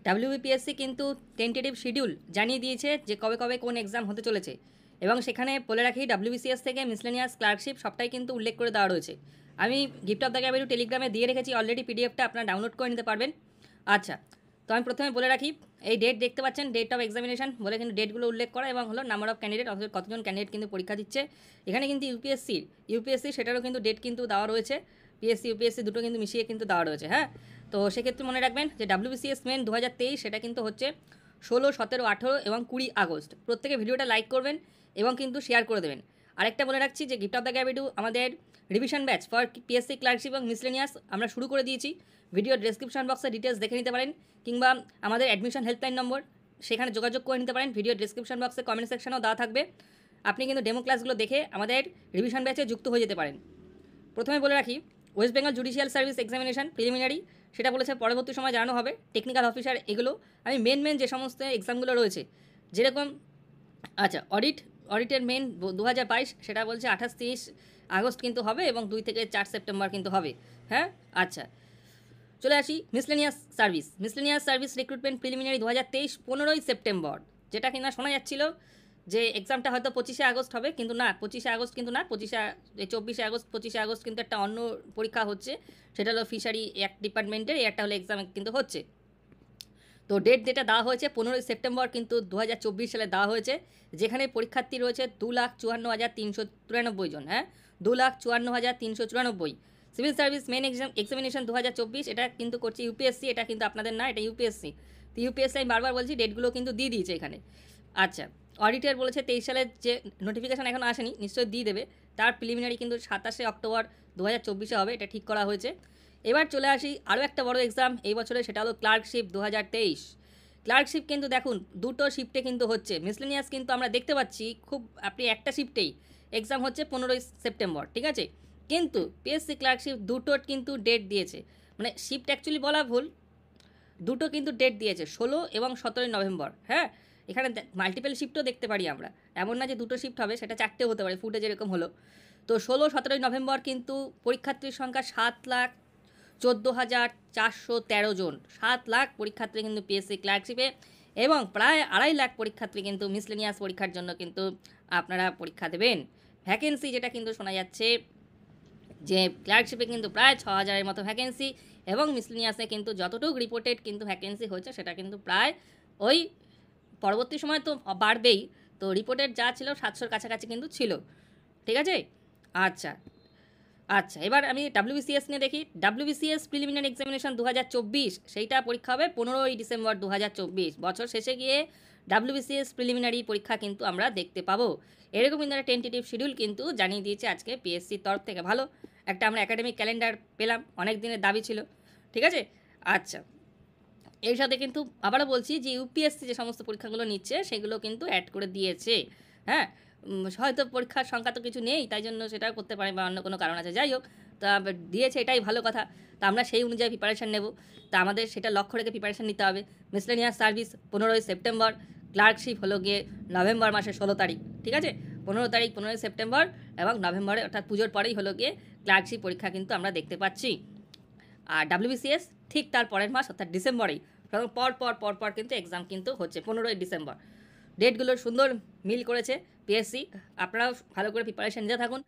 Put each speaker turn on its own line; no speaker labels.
WBPSC কিন্তু tentative schedule জানিয়ে দিয়েছে যে কবে কবে কোন এক্সাম হতে চলেছে, এবং সেখানে বলে রাখি ডাব্লিউবিসিএস থেকে মিসলেনিয়াস ক্লার্কশিপ সবটাই কিন্তু উল্লেখ করে দেওয়া রয়েছে। আমি গিফট অফ দ্য গ্যাব টেলিগ্রামে দিয়ে রেখেছি অলরেডি, পিডিএফটা আপনারা ডাউনলোড করে নিতে পারবেন। আচ্ছা, তো আমি প্রথমে বলে রাখি, এই ডেট দেখতে পাচ্ছেন, ডেট অফ এক্সামিনেশন বলে কিন্তু ডেটগুলো উল্লেখ করা, এবং হলো নাম্বার অফ ক্যান্ডিডেট, অর্থাৎ কতজন ক্যান্ডিডেট কিন্তু পরীক্ষা দিচ্ছে। এখানে কিন্তু ইউপিএসসি সেটারও কিন্তু ডেট কিন্তু দেওয়া রয়েছে, পিএসসি ইউপিএসসি দুটো কিন্তু মিশিয়ে কিন্তু দেওয়া রয়েছে। হ্যাঁ, তো সেক্ষেত্রে মনে রাখবেন যে ডাব্লিউবিসিএস মেন 2023 সেটা কিন্তু হচ্ছে 16, 17, 18 এবং 20 আগস্ট। প্রত্যেকে ভিডিওটা লাইক করবেন এবং কিন্তু শেয়ার করে দেবেন। আরেকটা বলে রাখছি যে গিফট অফ দ্য গ্যাব আমাদের revision batch for PSC clerkship এবং মিসলেনিয়াস আমরা শুরু করে দিয়েছি। ভিডিও ডেসক্রিপশন বক্সে ডিটেলস দেখে নিতে পারেন, কিংবা আমাদের অ্যাডমিশন হেল্পলাইন নম্বর সেখানে যোগাযোগ করে নিতে পারেন। ভিডিও ডেসক্রিপশন বক্সে কমেন্ট সেকশনেও দেওয়া থাকবে, আপনি কিন্তু ডেমো ক্লাসগুলো দেখে আমাদের রিভিশন ব্যাচে যুক্ত হয়ে যেতে পারেন। প্রথমে বলে রাখি, West Bengal judicial service examination preliminary সেটা বলেছে পরবর্তী সময় জানানো হবে। টেকনিক্যাল অফিসার এগুলো আমি মেন যে সমস্ত এক্সামগুলো রয়েছে, যেরকম আচ্ছা অডিটের মেন 2022 সেটা বলছে 28-30 আগস্ট কিন্তু হবে, এবং 2 থেকে 4 সেপ্টেম্বর কিন্তু হবে। হ্যাঁ, আচ্ছা চলে আসি মিসলেনিয়াস সার্ভিস রিক্রুটমেন্ট প্রিলিমিনারি 2023 15ই সেপ্টেম্বর, যেটা কিনা শোনা যাচ্ছিল যে এক্সামটা হয়তো 25শে আগস্ট হবে, কিন্তু না, 25শে আগস্ট কিন্তু না, 24শে আগস্ট 25শে আগস্ট কিন্তু একটা অন্য পরীক্ষা হচ্ছে, সেটা হলো ফিশারি এক ডিপার্টমেন্টের, একটা হলো এক্সাম কিন্তু হচ্ছে। তো ডেট যেটা দেওয়া হয়েছে 15ই সেপ্টেম্বর কিন্তু 2024 সালে দেওয়া হয়েছে, যেখানে পরীক্ষার্থী রয়েছে 2,54,394 জন। হ্যাঁ, 2,54,394। সিভিল সার্ভিস মেন এক্সামিনেশন 2024 এটা কিন্তু করছে ইউপিএসসি, এটা কিন্তু আপনাদের না, এটা ইউপিএসসি। তো ইউপিএসসি আমি বারবার বলছি ডেটগুলো কিন্তু দিয়ে দিয়েছে এখানে। আচ্ছা, অডিটার বলেছে 23 সালের যে নোটিফিকেশান এখন আসেনি, নিশ্চয়ই দিয়ে দেবে, তার প্রিলিমিনারি কিন্তু 27শে অক্টোবর 2024 হবে, এটা ঠিক করা হয়েছে। এবার চলে আসি আরও একটা বড় এক্সাম এই বছরে, সেটা হলো ক্লার্কশিপ 2023। ক্লার্কশিপ কিন্তু দেখুন দুটো শিফটে কিন্তু হচ্ছে। মিসলেনিয়াস কিন্তু আমরা দেখতে পাচ্ছি খুব আপনি একটা শিফটেই এক্সাম হচ্ছে 15ই সেপ্টেম্বর, ঠিক আছে, কিন্তু পিএসসি ক্লার্কশিপ দুটোর কিন্তু ডেট দিয়েছে, মানে শিফট অ্যাকচুয়ালি বলা ভুল, দুটো কিন্তু ডেট দিয়েছে 16 এবং 17 নভেম্বর। হ্যাঁ, এখানে মাল্টিপল শিফটও দেখতে পারি আমরা, এমন না যে দুটো শিফট হবে, সেটা 4টেও হতে পারে, ফুটে যেরকম হলো। তো 16-17 নভেম্বর কিন্তু পরীক্ষার্থীর সংখ্যা 7,14,413 জন, 7 লাখ পরীক্ষার্থী কিন্তু পিএসসি ক্লার্কশিপে, এবং প্রায় 2.5 লাখ পরীক্ষার্থী কিন্তু মিসলেনিয়াস পরীক্ষার জন্য কিন্তু আপনারা পরীক্ষা দেবেন। ভ্যাকেন্সি যেটা কিন্তু শোনা যাচ্ছে যে ক্লার্কশিপে কিন্তু প্রায় 6,000-এর মতো ভ্যাকেন্সি, এবং মিসলেনিয়াসে কিন্তু যতটুকু রিপোর্টেড কিন্তু ভ্যাকেন্সি হয়েছে সেটা কিন্তু প্রায় ওই পরবর্তী সময় তো বাড়বেই, তো রিপোর্টেড যা ছিল 700-র কাছাকাছি কিন্তু ছিল, ঠিক আছে। আচ্ছা, এবার আমি ডাব্লিউবিসিএস নিয়ে দেখি। ডাব্লিউবিসিএস প্রিলিমিনারি এক্সামিনেশন 2024 সেইটা পরীক্ষা হবে 15ই ডিসেম্বর 2024। বছর শেষে গিয়ে ডাব্লিউবিসিএস প্রিলিমিনারি পরীক্ষা কিন্তু আমরা দেখতে পাবো, এরকম কিন্তু একটা টেন্টেটিভ শিডিউল কিন্তু জানিয়ে দিয়েছে আজকে পিএসসির তরফ থেকে। ভালো একটা আমরা একাডেমিক ক্যালেন্ডার পেলাম, অনেক দিনের দাবি ছিল, ঠিক আছে। আচ্ছা, এর সাথে কিন্তু আবারও বলছি যে ইউপিএসসি যে সমস্ত পরীক্ষাগুলো নিচ্ছে সেগুলো কিন্তু অ্যাড করে দিয়েছে। হ্যাঁ, হয়তো পরীক্ষার সংখ্যা তো কিছু নেই, তাই জন্য সেটা করতে পারে, বা অন্য কোনো কারণ আছে, যাই হোক, তা দিয়েছে এটাই ভালো কথা। তা আমরা সেই অনুযায়ী প্রিপারেশান নেব, তা আমাদের সেটা লক্ষ্য রেখে প্রিপারেশান নিতে হবে। মিসলেনিয়াস সার্ভিস 15ই সেপ্টেম্বর, ক্লার্কশিপ হলো গিয়ে নভেম্বর মাসের 16 তারিখ, ঠিক আছে, 15 তারিখ 15ই সেপ্টেম্বর, এবং নভেম্বরে অর্থাৎ পুজোর পরেই হলো গিয়ে ক্লার্কশিপ পরীক্ষা কিন্তু আমরা দেখতে পাচ্ছি। আর ডাব্লিউবিসিএস ঠিক তার পরের মাস অর্থাৎ ডিসেম্বরেই পর কিন্তু এক্সাম কিন্তু হচ্ছে 15ই ডিসেম্বর। ডেটগুলোর সুন্দর মিল করেছে পিএসসি, আপনারাও ভালো করে প্রিপারেশান নিতে থাকুন।